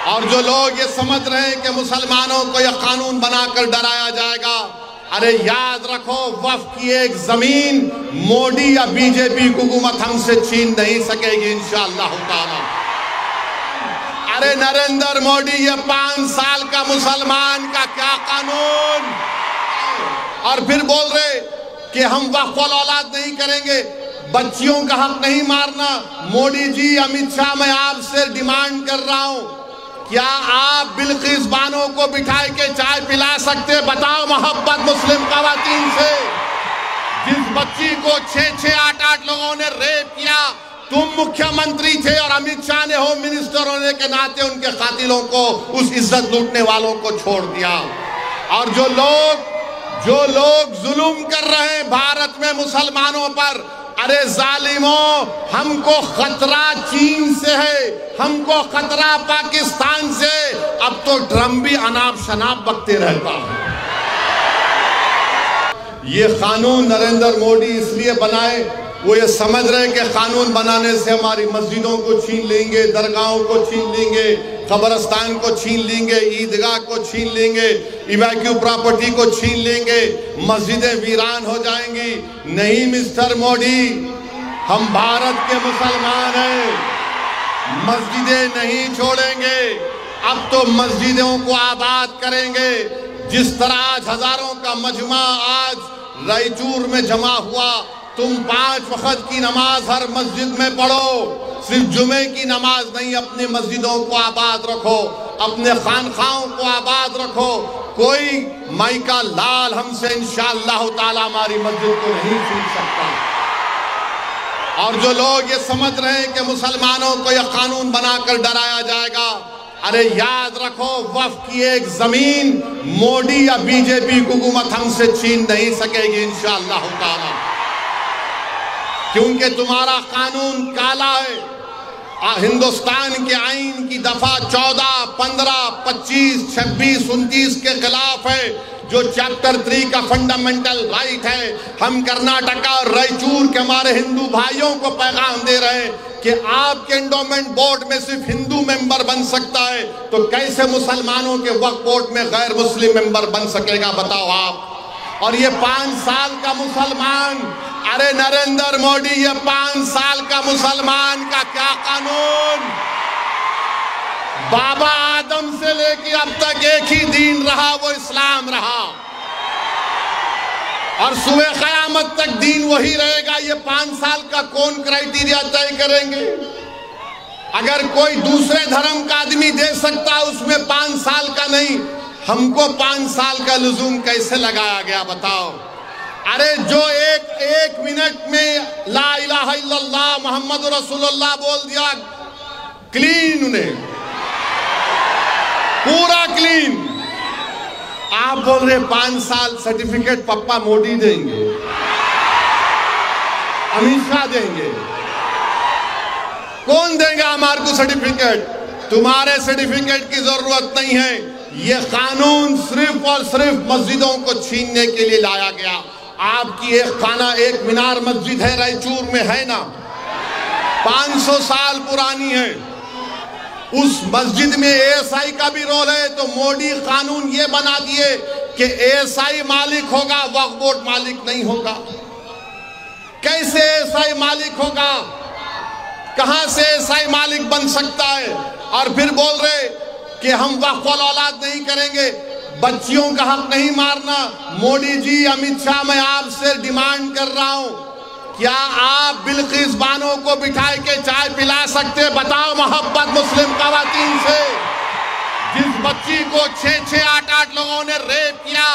और जो लोग ये समझ रहे हैं कि मुसलमानों को यह कानून बनाकर डराया जाएगा, अरे याद रखो, वक्फ की एक जमीन मोदी या बीजेपी हुकूमत हमसे छीन नहीं सकेगी इंशाअल्लाह ताला। अरे नरेंद्र मोदी, ये 5 साल का मुसलमान का क्या कानून, और फिर बोल रहे कि हम वक्फ औलाद नहीं करेंगे, बच्चियों का हक नहीं मारना। मोदी जी, अमित शाह, मैं आपसे डिमांड कर रहा हूं, क्या आप बिल्किस बानो को बिठाए के चाय पिला सकते? बताओ मोहब्बत मुस्लिम खवातीन से। जिस बच्ची को 6-6, 8-8 लोगों ने रेप किया, तुम मुख्यमंत्री थे और अमित शाह ने होम मिनिस्टर होने के नाते उनके कातिलों को, उस इज्जत लूटने वालों को छोड़ दिया। और जो लोग जुल्म कर रहे हैं भारत में मुसलमानों पर, अरे जालिमों, हमको खतरा चीन से है, हमको खतरा पाकिस्तान से। अब तो ड्रम भी अनाप शनाप बकते रहता है। ये कानून नरेंद्र मोदी इसलिए बनाए, वो ये समझ रहे कि कानून बनाने से हमारी मस्जिदों को छीन लेंगे, दरगाहों को छीन लेंगे, कब्रिस्तान को छीन लेंगे, ईदगाह को छीन लेंगे, इवैक्यू प्रॉपर्टी को छीन लेंगे, मस्जिदें वीरान हो जाएंगी। नहीं मिस्टर मोदी, हम भारत के मुसलमान हैं, मस्जिदें नहीं छोड़ेंगे। अब तो मस्जिदों को आबाद करेंगे। जिस तरह आज हजारों का मजमा आज रायचूर में जमा हुआ, तुम 5 वक्त की नमाज हर मस्जिद में पढ़ो, सिर्फ जुमे की नमाज नहीं, अपनी मस्जिदों को आबाद रखो, अपने खानखाओं को आबाद रखो। कोई माइका लाल हमसे इंशाअल्लाह ताला हमारी मस्जिद को नहीं छीन सकता। और जो लोग ये समझ रहे हैं कि मुसलमानों को यह कानून बनाकर डराया जाएगा, अरे याद रखो, वक्फ की एक जमीन मोदी या बीजेपी हुकूमत हमसे छीन नहीं सकेगी इंशाअल्लाह ताला, क्योंकि तुम्हारा कानून काला है। हिंदुस्तान के आईन की दफा 14, 15, 25, 26, 29 के खिलाफ है, जो चैप्टर 3 का फंडामेंटल राइट है। हम कर्नाटका और रायचूर के हमारे हिंदू भाइयों को पैगाम दे रहे हैं कि आपके एंडोमेंट बोर्ड में सिर्फ हिंदू मेंबर बन सकता है, तो कैसे मुसलमानों के वक्फ बोर्ड में गैर मुस्लिम मेंबर बन सकेगा, बताओ आप। और ये 5 साल का मुसलमान, अरे नरेंद्र मोदी, ये 5 साल का मुसलमान का क्या कानून, बाबा आदम से लेके अब तक एक ही दीन रहा, वो इस्लाम रहा, और सुबह क़यामत तक दीन वही रहेगा। ये 5 साल का कौन क्राइटेरिया तय करेंगे? अगर कोई दूसरे धर्म का आदमी दे सकता, उसमें 5 साल का नहीं, हमको 5 साल का लुज़ूम कैसे लगाया गया, बताओ। अरे जो एक मिनट में ला इलाहा इल्लल्लाह मोहम्मद रसूलुल्लाह बोल दिया, क्लीन, उन्हें पूरा क्लीन। आप बोल रहे 5 साल सर्टिफिकेट पप्पा मोदी देंगे, अमित शाह देंगे, कौन देगा हमारे को सर्टिफिकेट? तुम्हारे सर्टिफिकेट की जरूरत नहीं है। ये कानून सिर्फ और सिर्फ मस्जिदों को छीनने के लिए लाया गया। आपकी एक मीनार मस्जिद है रायचूर में, है ना, 500 साल पुरानी है। उस मस्जिद में एएसआई का भी रोल है, तो मोदी कानून ये बना दिए कि एएसआई मालिक होगा, वक्फ बोर्ड मालिक नहीं होगा। कैसे एएसआई मालिक होगा? कहां से एएसआई मालिक बन सकता है? और फिर बोल रहे कि हम वक्फ औलाद नहीं करेंगे, बच्चियों का हक नहीं मारना। मोदी जी, अमित शाह, मैं आपसे डिमांड कर रहा हूं, क्या आप बिल्किस बानो को बिठाए के चाय पिला सकते? बताओ मोहब्बत मुस्लिम खवातीन से। जिस बच्ची को 6-6, 8-8 लोगों ने रेप किया,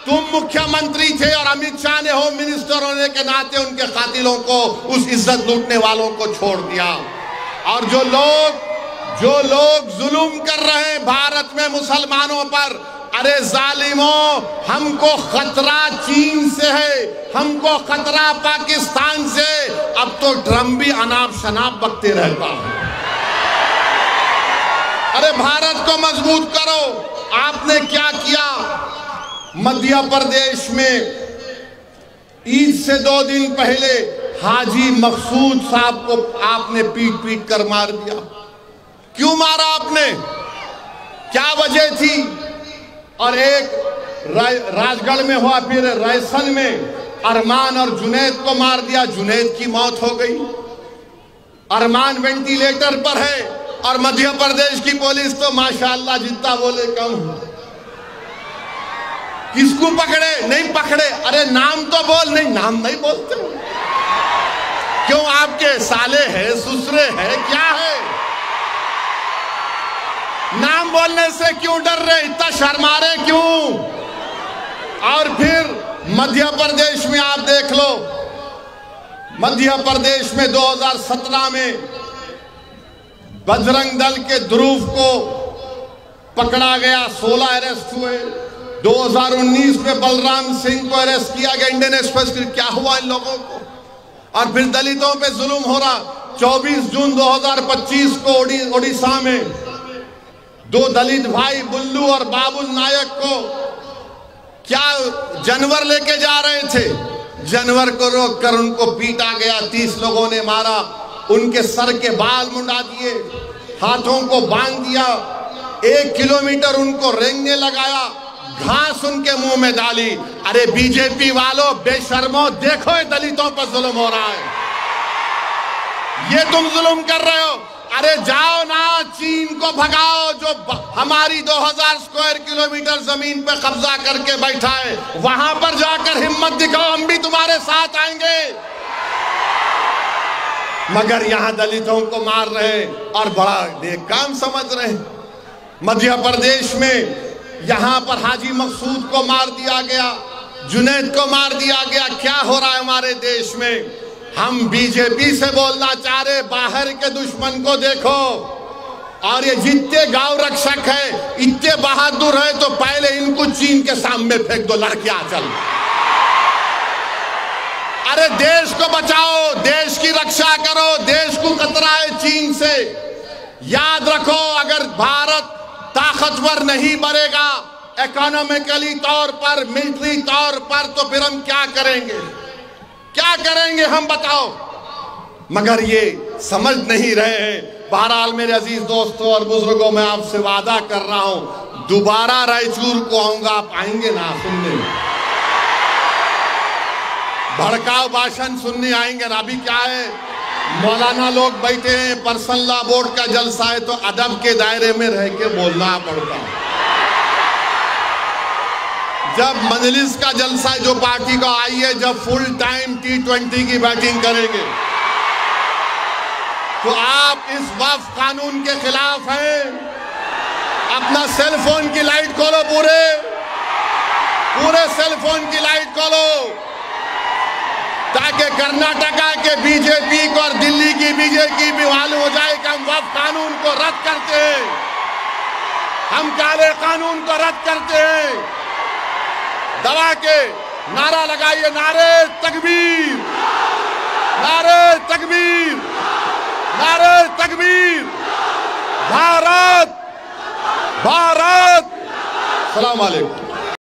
तुम मुख्यमंत्री थे और अमित शाह ने होम मिनिस्टर होने के नाते उनके कातिलों को, उस इज्जत लूटने वालों को छोड़ दिया। और जो लोग जुल्म कर रहे हैं भारत में मुसलमानों पर, अरे जालिमों, हमको खतरा चीन से है, हमको खतरा पाकिस्तान से। अब तो ड्रम भी अनाप शनाप बकते रहता है। अरे भारत को मजबूत करो। आपने क्या किया? मध्य प्रदेश में ईद से 2 दिन पहले हाजी मकसूद साहब को आपने पीट कर मार दिया। क्यों मारा आपने? क्या वजह थी? और एक राजगढ़ में हुआ, फिर रायसन में अरमान और जुनैद को मार दिया, जुनैद की मौत हो गई। अरमान वेंटिलेटर पर है और मध्य प्रदेश की पुलिस तो माशाअल्लाह जितना बोले कम। किसको पकड़े? नहीं पकड़े। अरे नाम तो बोल। नहीं, नाम नहीं बोलते। क्यों? आपके साले है, ससुरे है, क्या है? नाम बोलने से क्यों डर रहे? इतना शर्मा रहे क्यों? और फिर मध्य प्रदेश में आप देख लो, मध्य प्रदेश में 2017 में बजरंग दल के ध्रुव को पकड़ा गया, 16 अरेस्ट हुए। 2019 में बलराम सिंह को अरेस्ट किया गया, इंडियन एक्सप्रेस। क्या हुआ इन लोगों को? और फिर दलितों पे जुल्म हो रहा। 24 जून 2025 को ओडिशा में 2 दलित भाई बुल्लू और बाबुल नायक को क्या जानवर लेके जा रहे थे, जानवर को रोककर उनको पीटा गया। 30 लोगों ने मारा, उनके सर के बाल मुंडा दिए, हाथों को बांध दिया, 1 किलोमीटर उनको रेंगने लगाया, घास उनके मुंह में डाली। अरे बीजेपी वालों, बेशर्मो, देखो ये दलितों पर जुल्म हो रहा है, ये तुम जुल्म कर रहे हो। अरे जाओ ना, चीन को भगाओ जो हमारी 2000 स्क्वायर किलोमीटर जमीन पे कब्जा करके बैठा है, वहां पर जाकर हिम्मत दिखाओ, हम भी तुम्हारे साथ आएंगे। मगर यहां दलितों को मार रहे और बड़ा नेक काम समझ रहे। मध्य प्रदेश में यहां पर हाजी मकसूद को मार दिया गया, जुनैद को मार दिया गया। क्या हो रहा है हमारे देश में? हम बीजेपी से बोलना चाह रहे, बाहर के दुश्मन को देखो। और ये जितने गांव रक्षक है, इतने बहादुर है, तो पहले इनको चीन के सामने फेंक दो, लड़कियां चल। अरे देश को बचाओ, देश की रक्षा करो, देश को खतरा है चीन से। याद रखो, अगर भारत ताकतवर नहीं बनेगा इकोनॉमिकली तौर पर, मिलिट्री तौर पर, तो फिर हम क्या करेंगे? क्या करेंगे हम, बताओ? मगर ये समझ नहीं रहे हैं। बहरहाल मेरे अजीज दोस्तों और बुजुर्गों, मैं आपसे वादा कर रहा हूं, दोबारा रायचूर को आऊंगा, आप आएंगे ना सुनने? भड़काऊ भाषण सुनने आएंगे ना? अभी क्या है, मौलाना लोग बैठे हैं, पर्सनल लॉ बोर्ड का जलसा है, तो अदब के दायरे में रह के बोलना पड़ता है। जब मजलिस का जलसा है जो पार्टी का, आइए जब फुल टाइम T20 की बैटिंग करेंगे, तो आप इस वक्फ कानून के खिलाफ हैं। अपना सेल फोन की लाइट खोलो, पूरे सेल फोन की लाइट खोलो, ताकि कर्नाटका के बीजेपी को और दिल्ली की बीजेपी भी मालूम हो जाए कि हम वक्फ कानून को रद्द करते हैं, हम काले कानून को रद्द करते हैं। दबा के नारा लगाइए, नारे तकबीर, नारे तकबीर, नारे तकबीर, भारत, भारत। सलाम अलैकुम।